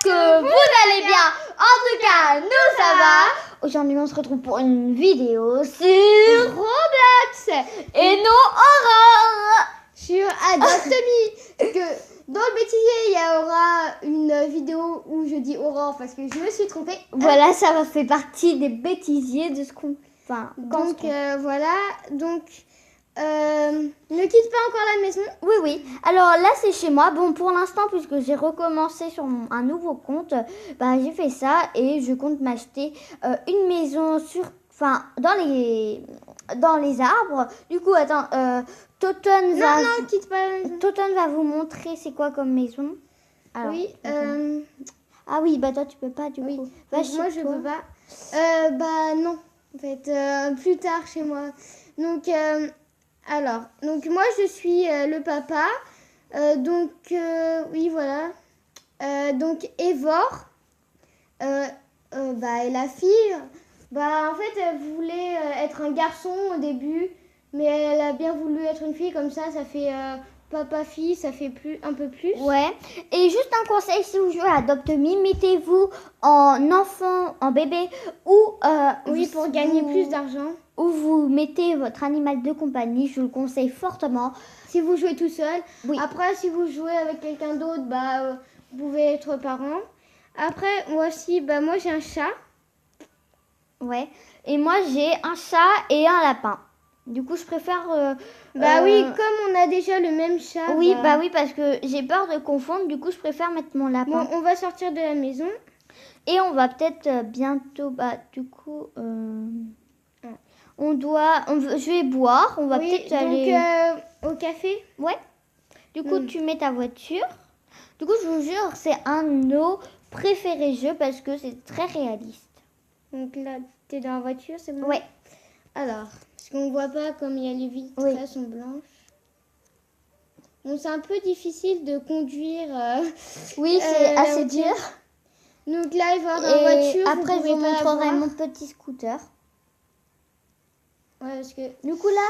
que vous allez bien. En tout cas, nous ça va. Aujourd'hui, on se retrouve pour une vidéo sur Roblox et nous Aurore sur Adopt.me. Dans le bêtisier, il y aura une vidéo où je dis Aurore parce que je me suis trompée. Voilà, ça va faire partie des bêtisiers de ce qu'on... Enfin, donc voilà, donc ne quitte pas encore la maison. Oui, oui. Alors là, c'est chez moi. Bon, pour l'instant, puisque j'ai recommencé sur un nouveau compte, j'ai fait ça et je compte m'acheter une maison dans les arbres. Du coup, attends, Toton va vous montrer c'est quoi comme maison. Alors, oui. Ah oui, toi tu peux pas du coup. Moi je peux pas. Non. En fait, plus tard chez moi. Donc moi je suis le papa. Oui voilà. Donc Evor et la fille. En fait elle voulait être un garçon au début, mais elle a bien voulu être une fille, comme ça fait papa-fille, ça fait un peu plus. Ouais. Et juste un conseil, si vous jouez à Adopt.me, mettez-vous en enfant, en bébé ou oui, pour gagner plus d'argent. Ou vous mettez votre animal de compagnie, je vous le conseille fortement. Si vous jouez tout seul. Oui. Après, si vous jouez avec quelqu'un d'autre, vous pouvez être parent. Après, moi aussi, moi j'ai un chat. Ouais. Et moi j'ai un chat et un lapin. Du coup, je préfère... oui, comme on a déjà le même chat. Oui, oui, parce que j'ai peur de confondre. Du coup, je préfère mettre mon lapin. Bon, on va sortir de la maison. Et on va peut-être bientôt... je vais boire. On va peut-être aller... au café. Ouais. Du coup, tu mets ta voiture. Du coup, je vous jure, c'est un de nos préférés jeux parce que c'est très réaliste. Donc là, t'es dans la voiture, c'est bon? Ouais. Alors, parce qu'on voit pas comme il y a les vitres sont blanches. Bon, c'est un peu difficile de conduire. Oui, c'est assez dur. Donc là, il va y avoir dans la voiture. Après, je vous montrerai mon petit scooter. Ouais, parce que du coup là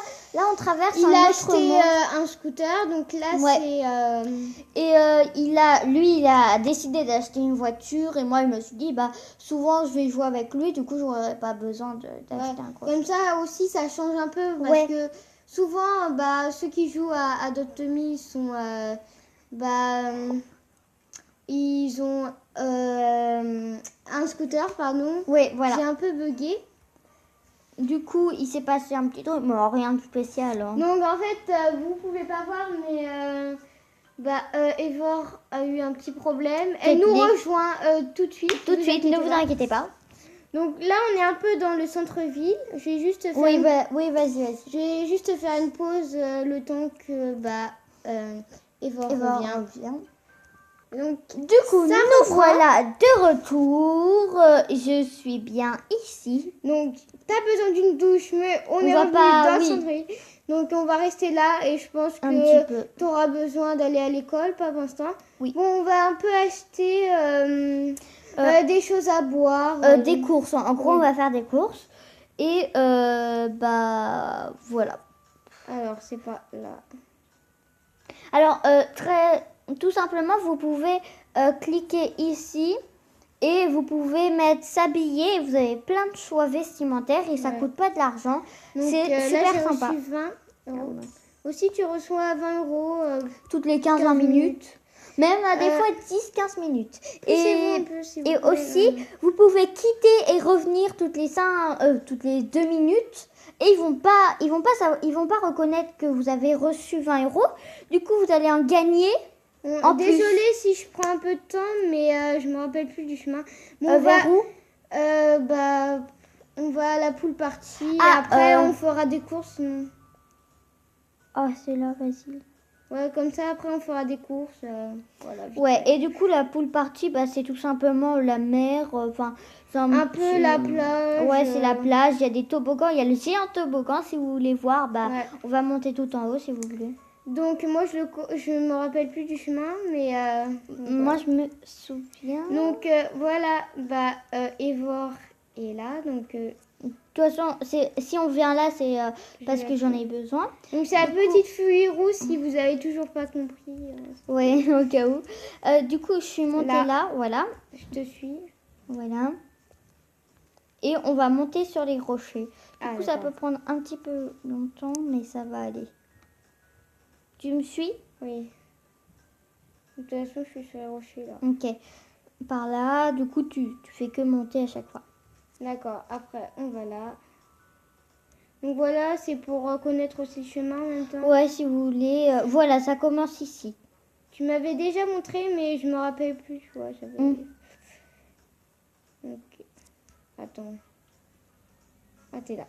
on traverse il a acheté un scooter, donc là c'est et lui il a décidé d'acheter une voiture et moi je me suis dit souvent je vais jouer avec lui, du coup j'aurais pas besoin d'acheter un crochet. Comme ça aussi ça change un peu parce que souvent ceux qui jouent à Adopt.me sont ils ont un scooter, pardon. Oui, voilà. J'ai un peu bugué. Du coup, il s'est passé un petit truc, mais rien de spécial. Hein. Donc, en fait, vous pouvez pas voir, mais Evor a eu un petit problème. Elle nous rejoint tout de suite. Tout de suite, ne vous inquiétez pas. Donc là, on est un peu dans le centre-ville. Je vais juste faire oui, vas-y. Je vais juste faire une pause le temps que Evor revient. Donc, du coup, nous voilà de retour. Je suis bien ici. Donc, tu as besoin d'une douche, mais on est revenu dans le centre-ville. Donc, on va rester là et je pense que tu auras besoin d'aller à l'école, pas pour l'instant. Oui. Bon, on va un peu acheter des choses à boire. Des courses. En gros, on va faire des courses. Et voilà. Alors, c'est pas là. Alors, tout simplement, vous pouvez cliquer ici et vous pouvez mettre s'habiller. Vous avez plein de choix vestimentaires et ça coûte pas de l'argent. C'est super sympa. Reçu 20 euros. Aussi, tu reçois 20 euros toutes les 15-20 minutes. Même des fois 10-15 minutes. Et aussi, vous pouvez quitter et revenir toutes les 2 minutes. Et ils vont pas reconnaître que vous avez reçu 20 euros. Du coup, vous allez en gagner. Désolée si je prends un peu de temps, mais je me rappelle plus du chemin. Bon, vers où on va à la pool party. Et après, on fera des courses. Oh, c'est là, vas-y. Ouais, comme ça, après, on fera des courses. Voilà, ouais, et du coup, la pool party, c'est tout simplement la mer. Un peu la plage. Ouais, c'est la plage. Il y a des toboggans. Il y a le géant toboggan, si vous voulez voir. On va monter tout en haut, si vous voulez. Donc, moi, je me rappelle plus du chemin, mais... moi, je me souviens. Donc, voilà, Evor est là. Donc, De toute façon, si on vient là, c'est parce que j'en ai besoin. Donc c'est la petite feuille rouge si vous avez toujours pas compris. Oui, au cas où. Du coup, je suis montée là, voilà. Je te suis. Voilà. Et on va monter sur les rochers. Du coup, ça d'accord. peut prendre un petit peu longtemps, mais ça va aller. Tu me suis? Oui. De toute façon, je suis sur les rochers là. Ok. Par là, du coup, tu fais que monter à chaque fois. D'accord. Après, on va là. Donc voilà, c'est pour connaître aussi le chemin en même temps. Ouais, si vous voulez. Voilà, ça commence ici. Tu m'avais déjà montré, mais je me rappelle plus, tu vois. Ok. Attends. Ah, t'es là.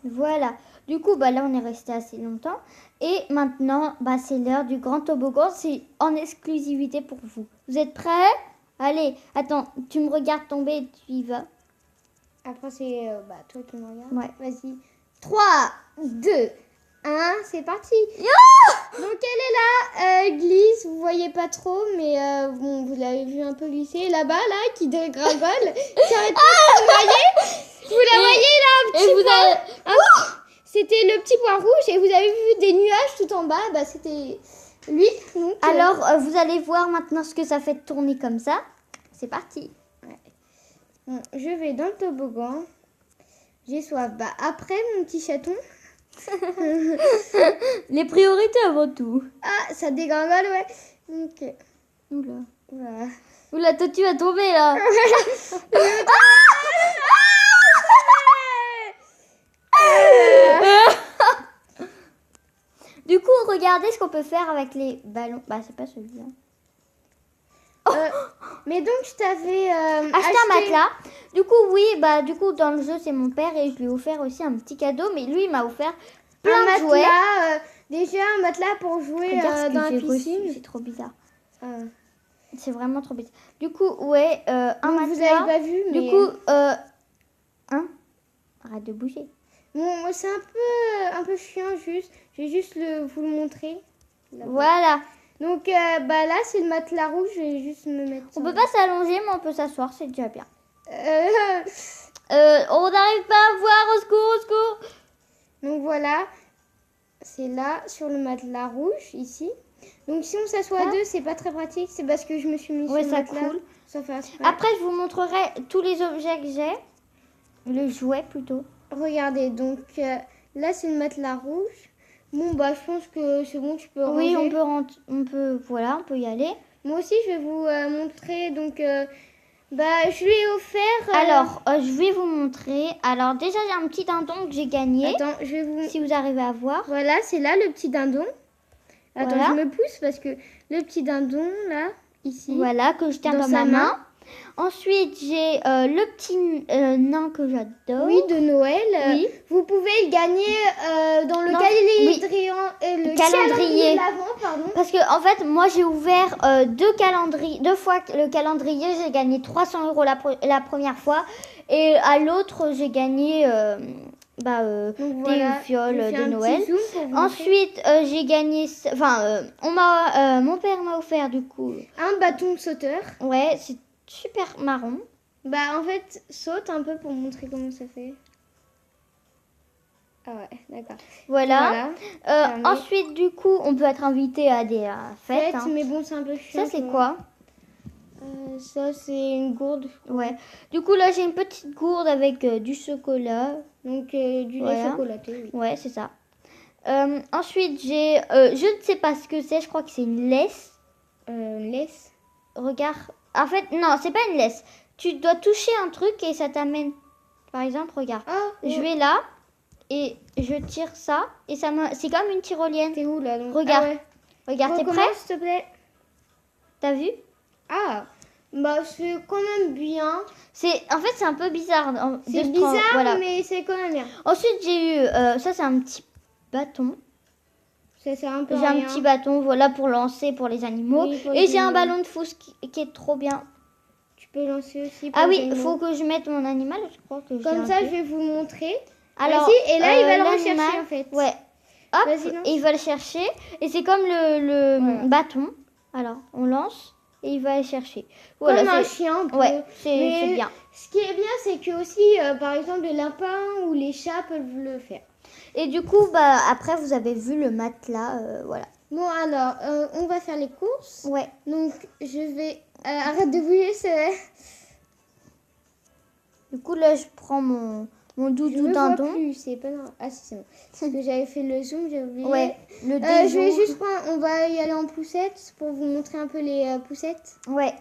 Voilà. Du coup, bah là, on est resté assez longtemps. Et maintenant, bah, c'est l'heure du grand toboggan. C'est en exclusivité pour vous. Vous êtes prêts? Allez, attends, tu me regardes tomber et tu y vas. Après, c'est toi qui me regardes. Ouais. Vas-y. 3, 2, 1, c'est parti. Donc, elle est là, elle glisse. Vous voyez pas trop, mais bon, vous l'avez vu un peu glisser. Là-bas, là, qui dégringole. Qui arrête pas, vous voyez? Vous la voyez là, un petit point. C'était le petit point rouge et vous avez vu des nuages tout en bas. Bah, c'était lui. Donc, Alors, vous allez voir maintenant ce que ça fait de tourner comme ça. C'est parti. ouais. Bon, je vais dans le toboggan. J'ai soif. Bah, après, mon petit chaton. Les priorités avant tout. Ah, ça dégringole, ouais. Ok. Oula. Voilà. Oula, toi tu vas tomber là. Du coup, regardez ce qu'on peut faire avec les ballons. Bah, c'est pas celui-là. Mais donc, je t'avais Acheter un matelas. Du coup, oui, bah, du coup, dans le jeu, c'est mon père et je lui ai offert aussi un petit cadeau. Mais lui, il m'a offert plein un de jouets. matelas. Déjà, un matelas pour jouer Regarde ce dans que la j'ai reçu. piscine. C'est trop bizarre. Euh, C'est vraiment trop bizarre. Du coup, ouais, un donc, matelas. vous avez pas vu, mais... Du coup, hein? Arrête de bouger. Bon, moi, c'est un peu chiant, juste. Je vais juste vous le montrer. Là-bas. Voilà. Donc, bah là, c'est le matelas rouge. Je vais juste me mettre... On peut pas s'allonger, mais on peut s'asseoir, c'est déjà bien. Euh, On n'arrive pas à voir, au secours, au secours. Donc, voilà. C'est là, sur le matelas rouge, ici. Donc, si on s'assoit à deux, c'est pas très pratique. C'est parce que je me suis mis Ouais, sur le ça matelas. coule. Ça fait exprès. Après, je vous montrerai tous les objets que j'ai. Le jouet, plutôt. Regardez, donc là, c'est le matelas rouge. Bon, bah, je pense que c'est bon, tu peux ranger. Oui, on peut y aller. Moi aussi, je vais vous montrer. Donc, bah, je lui ai offert... Alors, je vais vous montrer. Alors, déjà, j'ai un petit dindon que j'ai gagné. Attends, je vais vous... Si vous arrivez à voir. Voilà, c'est là, le petit dindon. Attends, Voilà. je me pousse parce que le petit dindon, là, ici. Voilà, que je tiens dans ma main. Ensuite, j'ai le petit nain que j'adore. Oui, de Noël. Oui. Vous pouvez le gagner dans le calendrier de l'Avent, pardon. Parce que en fait, moi j'ai ouvert deux fois le calendrier, j'ai gagné 300 € la première fois et à l'autre j'ai gagné Donc, voilà, des fioles je fais de un Noël. petit zoom pour vous Ensuite, j'ai gagné, mon père m'a offert du coup. un bâton sauteur. Ouais, c'est super marron. Bah, en fait, saute un peu pour montrer comment ça fait. Ah ouais, d'accord. Voilà. Fermé. Ensuite, du coup, on peut être invité à des fêtes. Fête, mais bon, c'est un peu chiant. Ça, c'est quoi? Ça, c'est une gourde. Ouais. Du coup, là, j'ai une petite gourde avec du chocolat. Donc, du lait chocolaté, oui. Ouais, c'est ça. Ensuite, j'ai... je ne sais pas ce que c'est. Je crois que c'est une laisse. Laisse. Regarde. En fait, non, c'est pas une laisse. Tu dois toucher un truc et ça t'amène... Par exemple, regarde. Je vais là et je tire ça. Et ça me... C'est comme une tyrolienne. T'es où, là donc... Regarde. Ah, ouais. Regarde, t'es prêt? S'il te plaît. T'as vu? Ah, bah, c'est quand même bien. En fait, c'est un peu bizarre. C'est bizarre, mais c'est quand même bien. Ensuite, j'ai eu... ça, c'est un petit bâton. Ça sert un peu J'ai un petit bâton, voilà, pour lancer pour les animaux. Oui, et j'ai un ballon de foot qui est trop bien. Tu peux lancer aussi pour Ah les oui, il animaux. faut que je mette mon animal. Je crois que Comme ça, je vais vous montrer. Alors, et là, il va le l'animal, rechercher, en fait. Ouais. Hop, Vas-y, lance. et il va le chercher. Et c'est comme le Voilà. bâton. Alors, on lance. et il va aller chercher. Comme un c'est- chien un peu. Ouais, c'est Mais bien. Ce qui est bien, c'est que aussi, par exemple, les lapins ou les chats peuvent le faire. Et du coup, bah, après, vous avez vu le matelas, voilà. Bon, alors, on va faire les courses. Ouais. Donc, je vais... arrête de bouger, c'est... Du coup, là, je prends mon Je doudou ne vois dindon. plus, c'est pas normal. Ah, si, c'est bon. Parce que j'avais fait le zoom, j'ai oublié. Ouais, le Je vais déjo. juste prendre... On va y aller en poussette pour vous montrer un peu les poussettes. Ouais.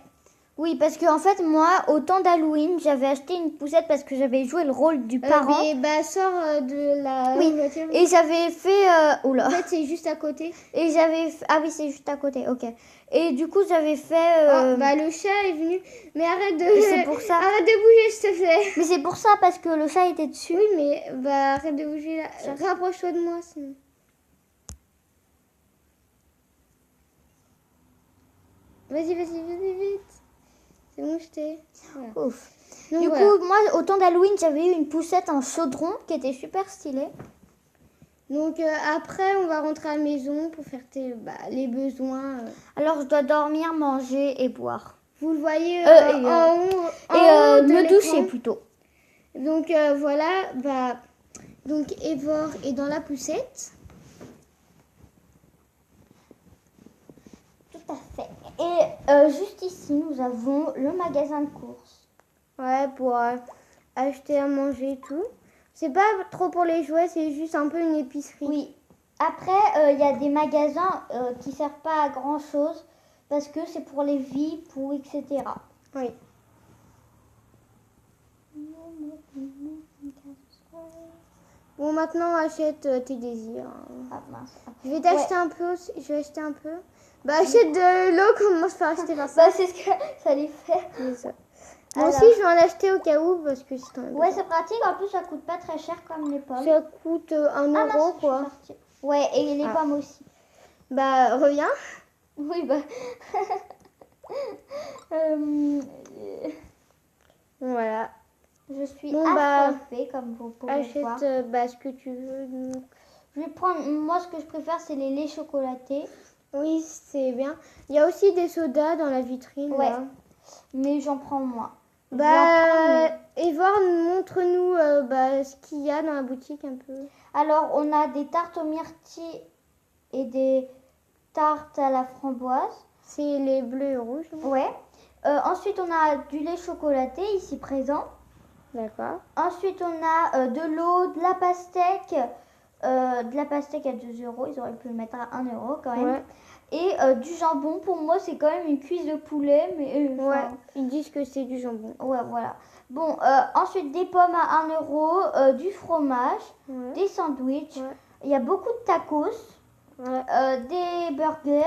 Oui, parce que en fait, moi, au temps d'Halloween, j'avais acheté une poussette parce que j'avais joué le rôle du parent. Mais bah, sors de la Oui. voiture. Et j'avais fait... Oula. En fait, c'est juste à côté. Et j'avais... Ah oui, c'est juste à côté, ok. Et du coup, j'avais fait... Ah, bah, le chat est venu. Mais arrête de... Et c'est pour ça. Arrête de bouger, s'il te plaît. Mais c'est pour ça, parce que le chat était dessus. Oui, mais bah, arrête de bouger là. Rapproche-toi de moi, sinon. Vas-y, vite. C'est bon, je t'ai. Voilà. Ouf. Donc, Du voilà. coup, moi, au temps d'Halloween, j'avais eu une poussette en chaudron qui était super stylée. Donc après, on va rentrer à la maison pour faire les besoins. Alors, je dois dormir, manger et boire. Vous le voyez Et, en haut. Et en haut de me l'écran. doucher plutôt. Donc voilà, bah, donc Evor est dans la poussette. Tout à fait. Et juste ici, nous avons le magasin de courses. Ouais, pour acheter à manger et tout. C'est pas trop pour les jouets, c'est juste un peu une épicerie. Oui. Après, il y a des magasins qui servent pas à grand chose parce que c'est pour les vies, pour etc. Oui. Bon, maintenant achète tes désirs. Ah mince. Je vais t'acheter un peu aussi. Je vais acheter un peu. Bah achète de l'eau, commence par acheter par ça. Bah, c'est ce que ça les fait. C'est ça. Moi Alors. aussi, je vais en acheter au cas où parce que c'est quand même. Ouais, c'est pratique. En plus, ça coûte pas très cher comme les pommes. Ça coûte 1 Ah, mince, euro je suis quoi. sortie. Ouais, et les Ah. pommes aussi. Bah reviens. Oui, bah. Voilà. Je suis Bon, bah, assoiffée, comme vous pouvez voir. Achète ce que tu veux. Donc. Je vais prendre. Moi, ce que je préfère, c'est les laits chocolatés. Oui, c'est bien. Il y a aussi des sodas dans la vitrine. Ouais. Là. Mais j'en prends moins. Bah, Evor, montre-nous ce qu'il y a dans la boutique un peu. Alors, on a des tartes aux myrtilles et des tartes à la framboise. C'est les bleus et rouges. Ouais. Ensuite, on a du lait chocolaté ici présent. D'accord. Ensuite, on a de l'eau, de la pastèque. De la pastèque à 2 euros. Ils auraient pu le mettre à 1 euro quand même. Ouais. Et du jambon. Pour moi, c'est quand même une cuisse de poulet. Mais, Ouais. Ils disent que c'est du jambon. Ouais, voilà. Bon, ensuite, des pommes à 1 euro. Du fromage. Ouais. Des sandwichs. Ouais. Il y a beaucoup de tacos. Ouais. Des burgers.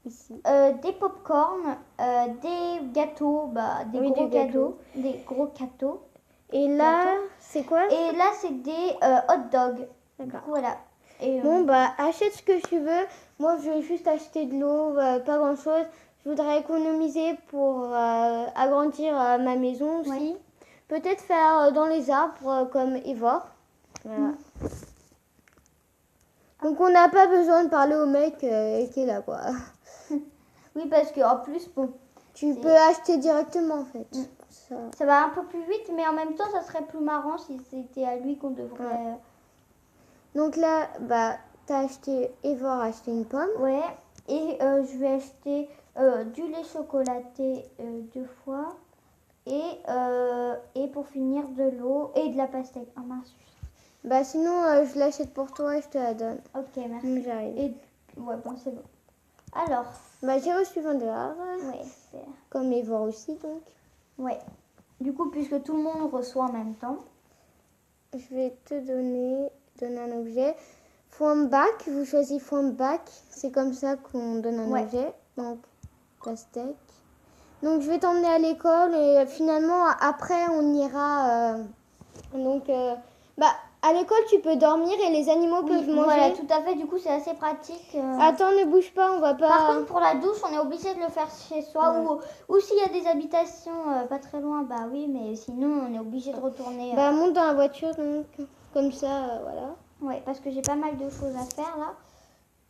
Ici. Des pop-corn. Des gâteaux. Des Oui, gros des gâteaux. cadeaux. Des gros gâteaux. Et là, c'est quoi? Et là, c'est des hot dogs. D'accord. Voilà. Et, Bon, bah, achète ce que tu veux. Moi, je vais juste acheter de l'eau, pas grand-chose. Je voudrais économiser pour agrandir ma maison aussi. Ouais. Peut-être faire dans les arbres comme Evor. Voilà. Donc, on n'a pas besoin de parler au mec qui est là, quoi. Oui, parce qu'en plus, bon, Tu peux acheter directement, en fait. ça va un peu plus vite, mais en même temps, ça serait plus marrant si c'était à lui qu'on devrait... Ouais. Donc là, bah, t'as acheté, Evor a acheté une pomme. Ouais, et je vais acheter du lait chocolaté 2 fois. Et pour finir, de l'eau et de la pastèque. Ah mince. Bah, sinon, je l'achète pour toi et je te la donne. Ok, merci. Donc, j'arrive. Et ouais, bon, c'est bon. Alors, Bah, j'ai reçu 20 $. ouais, super. Comme Evor aussi, donc. Ouais. Du coup, puisque tout le monde reçoit en même temps. Je vais te donner un objet. From back, vous choisissez from back. C'est comme ça qu'on donne un objet. Donc, pastèque. Donc, je vais t'emmener à l'école et finalement, après, on ira. À l'école, tu peux dormir et les animaux peuvent manger. Voilà, tout à fait. Du coup, c'est assez pratique. Attends, ne bouge pas, on va pas. Par contre, pour la douche, on est obligé de le faire chez soi Ouais. ou s'il y a des habitations pas très loin, bah oui, mais sinon, on est obligé de retourner. Bah, monte dans la voiture, donc. Comme ça, voilà. Ouais, parce que j'ai pas mal de choses à faire là.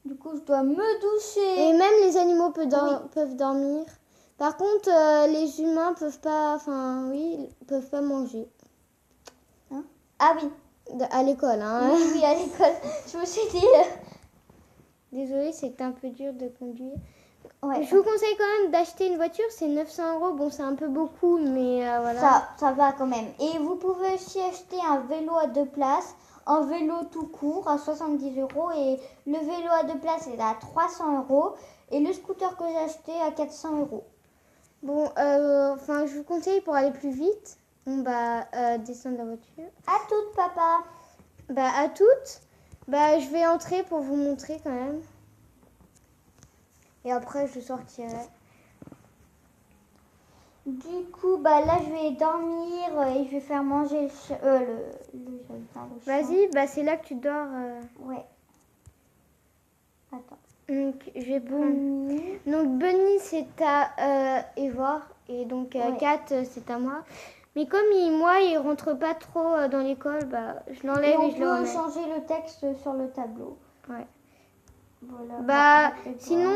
Du coup, je dois me doucher. Et même les animaux peuvent dormir. Par contre, les humains peuvent pas, enfin oui, peuvent pas manger. Ah oui, À l'école, hein. oui, à l'école. Je me suis dit... Désolée, c'est un peu dur de conduire. Ouais. Je vous conseille quand même d'acheter une voiture, c'est 900 €. Bon, c'est un peu beaucoup, mais voilà. Ça va quand même. Et vous pouvez aussi acheter un vélo à 2 places, un vélo tout court à 70 €. Et le vélo à 2 places est à 300 €. Et le scooter que j'ai acheté à 400 €. Bon, enfin, je vous conseille pour aller plus vite, on va descendre la voiture. À toutes, papa. Bah, à toutes. Bah, je vais entrer pour vous montrer quand même. Et après, je sortirai. Du coup, bah là, je vais dormir et je vais faire manger le chien. Vas-y, bah, c'est là que tu dors. Ouais. Attends. Donc, je vais prendre. Bunny. Donc, Bunny, c'est à Evoir. Et donc, Ouais. Kat, c'est à moi. Mais comme moi, il rentre pas trop dans l'école, bah, je Et l'enlève on et je le peut remets. changer le texte sur le tableau. Ouais. Voilà. Bah, arrête-toi. sinon,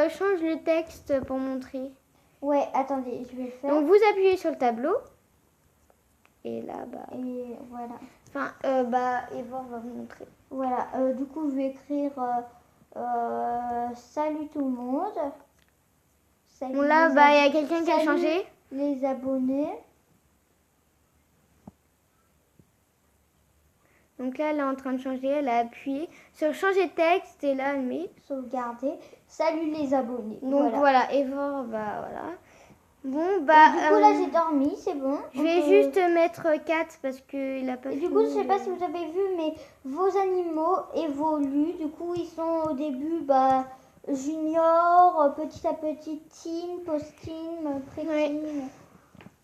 change le texte pour montrer. Ouais, attendez, je vais faire. Donc, vous appuyez sur le tableau. Et là, bah... Et voilà. Enfin, bah, Evoir va vous montrer. Voilà. Du coup, je vais écrire salut tout le monde. Salut Bon, là, les bah, il y a quelqu'un qui a salut changé. les abonnés. Donc là, elle est en train de changer. Elle a appuyé sur changer de texte. Et là, elle met... Sauvegarder. Salut les abonnés. Donc voilà, Evoir, bah, voilà. Bon, bah... Et du coup, là, j'ai dormi, c'est bon. Je vais juste mettre 4 parce qu'il a pas Et fini. du coup, je sais pas si vous avez vu, mais vos animaux évoluent. Du coup, ils sont au début, bah, junior, petit à petit, teen, post-teen, pré-teen. Ouais.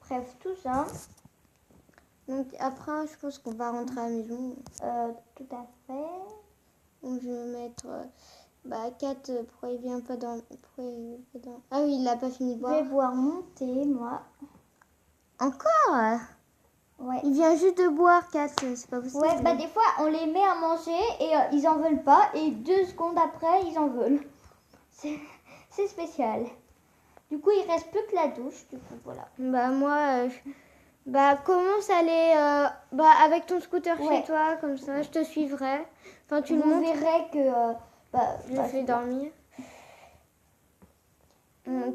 Bref, tout ça. Donc après, je pense qu'on va rentrer à la maison. Tout à fait. Donc je vais mettre... bah, 4, pourquoi il vient pas dans... Ah oui, il a pas fini de Je vais boire. boire mon thé, moi. Encore Ouais. Il vient juste de boire 4, c'est pas possible. Ouais, bah des fois, on les met à manger et ils en veulent pas. Et 2 secondes après, ils en veulent. C'est spécial. Du coup, il reste plus que la douche. Du coup, voilà. Bah moi... Bah, commence à aller bah, avec ton scooter Ouais. chez toi, comme ça, je te suivrai. Enfin, tu le Vous montres, verrez que... je fais dormir.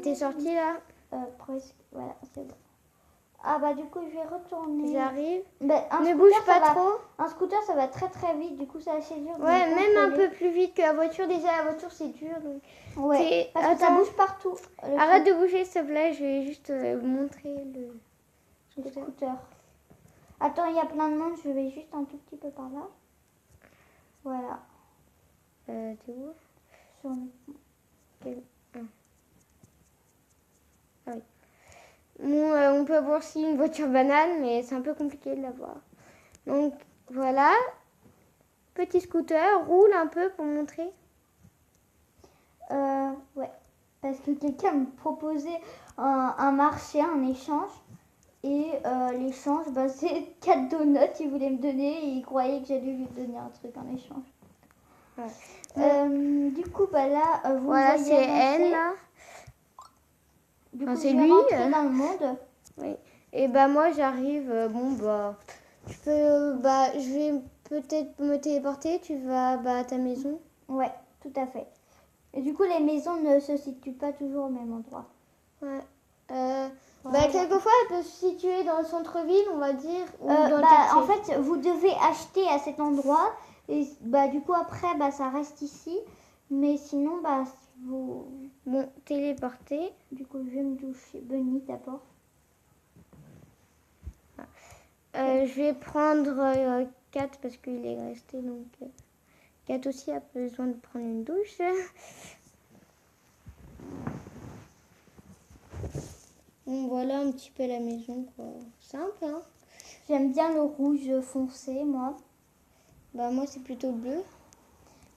T'es sorti là? Presque. Voilà, c'est bon. Ah bah du coup, je vais retourner. J'arrive. Bah, Ne bouge pas trop. Un scooter, ça va très très vite. Du coup, c'est assez dur. de Ouais, le même un contrôler. peu plus vite que la voiture. Déjà, la voiture, c'est dur. Donc... Ouais, parce que ça Attends. bouge partout. Arrête de bouger, s'il te plaît. Je vais juste montrer le scooter. Attends, il y a plein de monde. Je vais juste un tout petit peu par là. Voilà. T'es où? Sur Quel... Ah oui. Bon, on peut avoir aussi une voiture banane, mais c'est un peu compliqué de l'avoir. Donc, voilà. Petit scooter, roule un peu pour montrer. Ouais. Parce que quelqu'un me proposait un marché, un échange. Et l'échange, bah, c'est 4 donuts. Il voulait me donner et il croyait que j'allais lui donner un truc en échange. Ouais. Du coup, bah là, vous voilà, voyez c'est avancer. elle là. Du enfin, coup, c'est je vais lui. rentrer dans le monde. Oui. Et bah moi j'arrive. Bon bah, je peux. Bah je vais peut-être me téléporter. Tu vas à ta maison. Ouais, tout à fait. Et du coup, les maisons ne se situent pas toujours au même endroit. Ouais. Voilà. Bah quelquefois elle peut se situer dans le centre-ville, on va dire, ou dans le bah, quartier. en fait, vous devez acheter à cet endroit. Et bah, du coup, après, bah, ça reste ici. Mais sinon, bah, vous... Bon, téléporter. Du coup, je vais me doucher. Bunny d'abord. Je vais prendre 4 parce qu'il est resté. Donc 4 aussi a besoin de prendre une douche. Bon, voilà un petit peu la maison, quoi. Simple, hein. J'aime bien le rouge foncé, moi. Bah moi c'est plutôt bleu.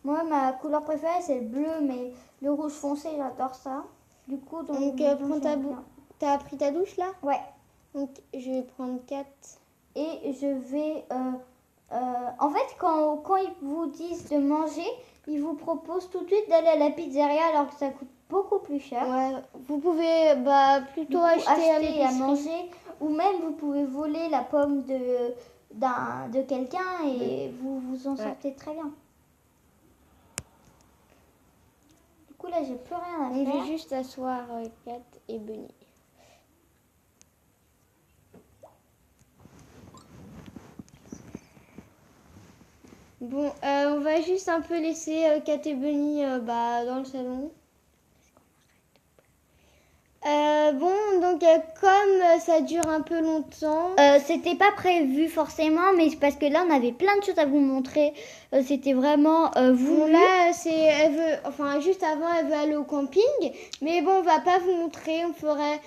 Moi, ma couleur préférée, c'est le bleu, mais le rouge foncé, j'adore ça. Du coup, Donc prends ta T'as pris ta douche là? Ouais. Donc je vais prendre 4. Et je vais... en fait, quand ils vous disent de manger, ils vous proposent tout de suite d'aller à la pizzeria alors que ça coûte beaucoup plus cher. Ouais, vous pouvez plutôt Du coup, acheter à à l'épicerie. manger, ou même vous pouvez voler la pomme de quelqu'un et vous vous en sortez très bien. Du coup, là, j'ai plus rien à On faire. va juste asseoir Kat et Bunny. Bon, on va juste un peu laisser Kat et Bunny dans le salon. Bon, donc comme ça dure un peu longtemps. C'était pas prévu forcément, mais c'est parce que là, on avait plein de choses à vous montrer. C'était vraiment voulu. Bon, là, elle veut, enfin, juste avant, elle veut aller au camping. Mais bon, on va pas vous montrer. On ferait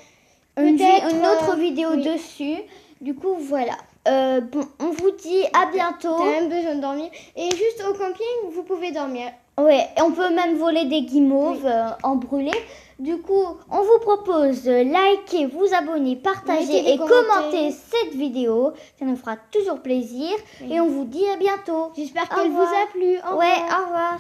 peut-être une autre vidéo oui. dessus. Du coup, voilà. Bon, on vous dit à bientôt. T'as même besoin de dormir. Et juste au camping, vous pouvez dormir. Ouais, on peut même voler des guimauves en brûlé. Du coup, on vous propose de liker, vous abonner, partager et commenter cette vidéo. Ça nous fera toujours plaisir. Oui. Et on vous dit à bientôt. J'espère qu'elle vous a plu. Au revoir. Au revoir.